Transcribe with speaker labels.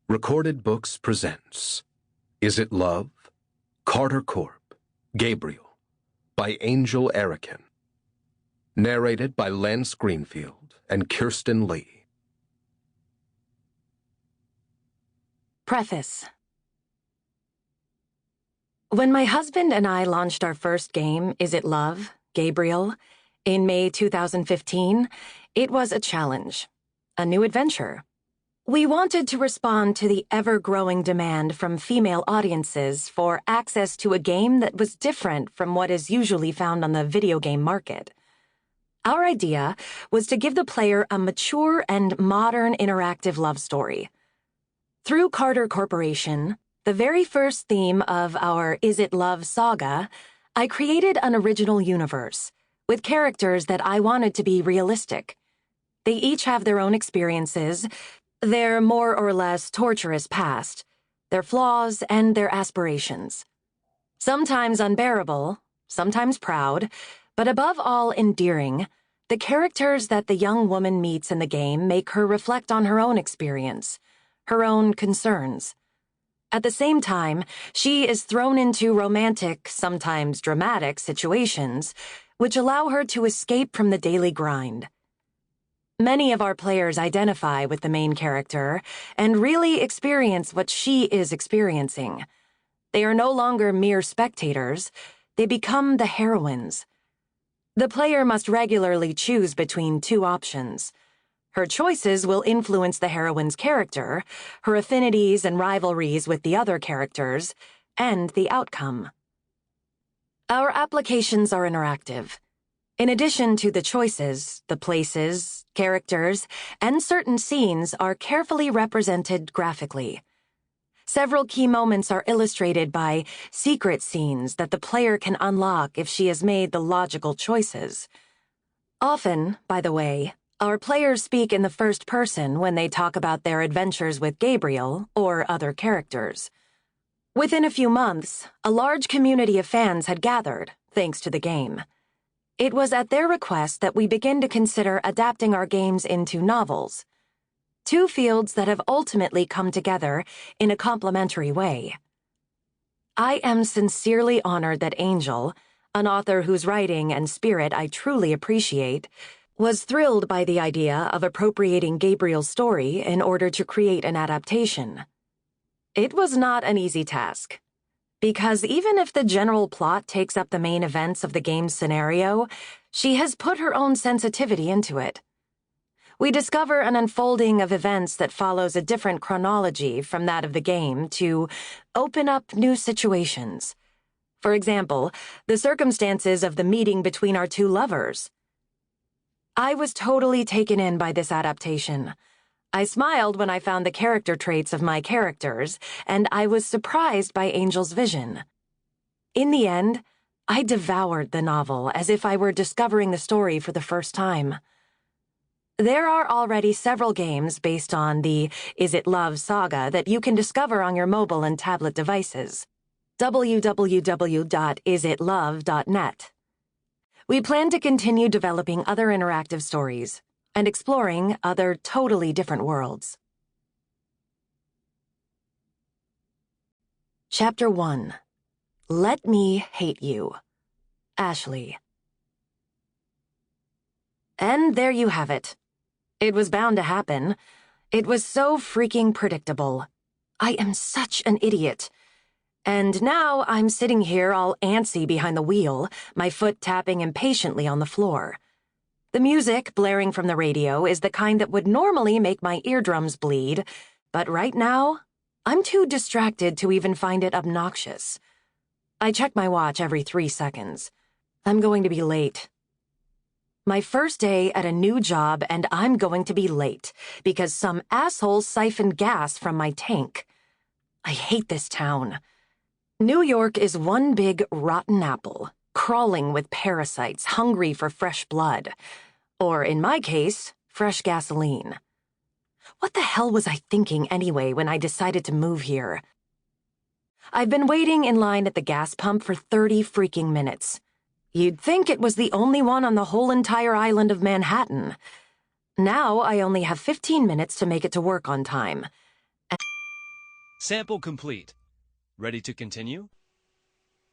Speaker 1: Recorded Books presents Is It Love? Carter Corp, Gabriel, by Angel Arekin. Narrated by Lance Greenfield and Kirsten Leigh.
Speaker 2: Preface. When my husband and I launched our first game, Is It Love? Gabriel, in May 2015, it was a challenge, a new adventure. We wanted to respond to the ever-growing demand from female audiences for access to a game that was different from what is usually found on the video game market. Our idea was to give the player a mature and modern interactive love story. Through Carter Corporation, the very first theme of our Is It Love saga, I created an original universe with characters that I wanted to be realistic. They each have their own experiences, their more or less torturous past, their flaws, and their aspirations. Sometimes unbearable, sometimes proud, but above all endearing, the characters that the young woman meets in the game make her reflect on her own experience, her own concerns. At the same time, she is thrown into romantic, sometimes dramatic situations, which allow her to escape from the daily grind. Many of our players identify with the main character and really experience what she is experiencing. They are no longer mere spectators, they become the heroines. The player must regularly choose between two options. Her choices will influence the heroine's character, her affinities and rivalries with the other characters, and the outcome. Our applications are interactive. In addition to the choices, the places, characters, and certain scenes are carefully represented graphically. Several key moments are illustrated by secret scenes that the player can unlock if she has made the logical choices. Often, by the way, our players speak in the first person when they talk about their adventures with Gabriel or other characters. Within a few months, a large community of fans had gathered, thanks to the game. It was at their request that we begin to consider adapting our games into novels, two fields that have ultimately come together in a complementary way. I am sincerely honored that Angel, an author whose writing and spirit I truly appreciate, was thrilled by the idea of appropriating Gabriel's story in order to create an adaptation. It was not an easy task, because even if the general plot takes up the main events of the game's scenario, she has put her own sensitivity into it. We discover an unfolding of events that follows a different chronology from that of the game to open up new situations. For example, the circumstances of the meeting between our two lovers. I was totally taken in by this adaptation. I smiled when I found the character traits of my characters, and I was surprised by Angel's vision. In the end, I devoured the novel as if I were discovering the story for the first time. There are already several games based on the Is It Love saga that you can discover on your mobile and tablet devices. www.isitlove.net. We plan to continue developing other interactive stories and exploring other totally different worlds. Chapter 1. Let Me Hate You. Ashley. And there you have it. It was bound to happen. It was so freaking predictable. I am such an idiot. And now I'm sitting here all antsy behind the wheel, my foot tapping impatiently on the floor. The music blaring from the radio is the kind that would normally make my eardrums bleed, but right now, I'm too distracted to even find it obnoxious. I check my watch every 3 seconds. I'm going to be late. My first day at a new job, and I'm going to be late because some asshole siphoned gas from my tank. I hate this town. New York is one big rotten apple, crawling with parasites hungry for fresh blood. Or, in my case, fresh gasoline. What the hell was I thinking anyway when I decided to move here? I've been waiting in line at the gas pump for 30 freaking minutes. You'd think it was the only one on the whole entire island of Manhattan. Now I only have 15 minutes to make it to work on time.
Speaker 3: Sample complete. Ready to continue?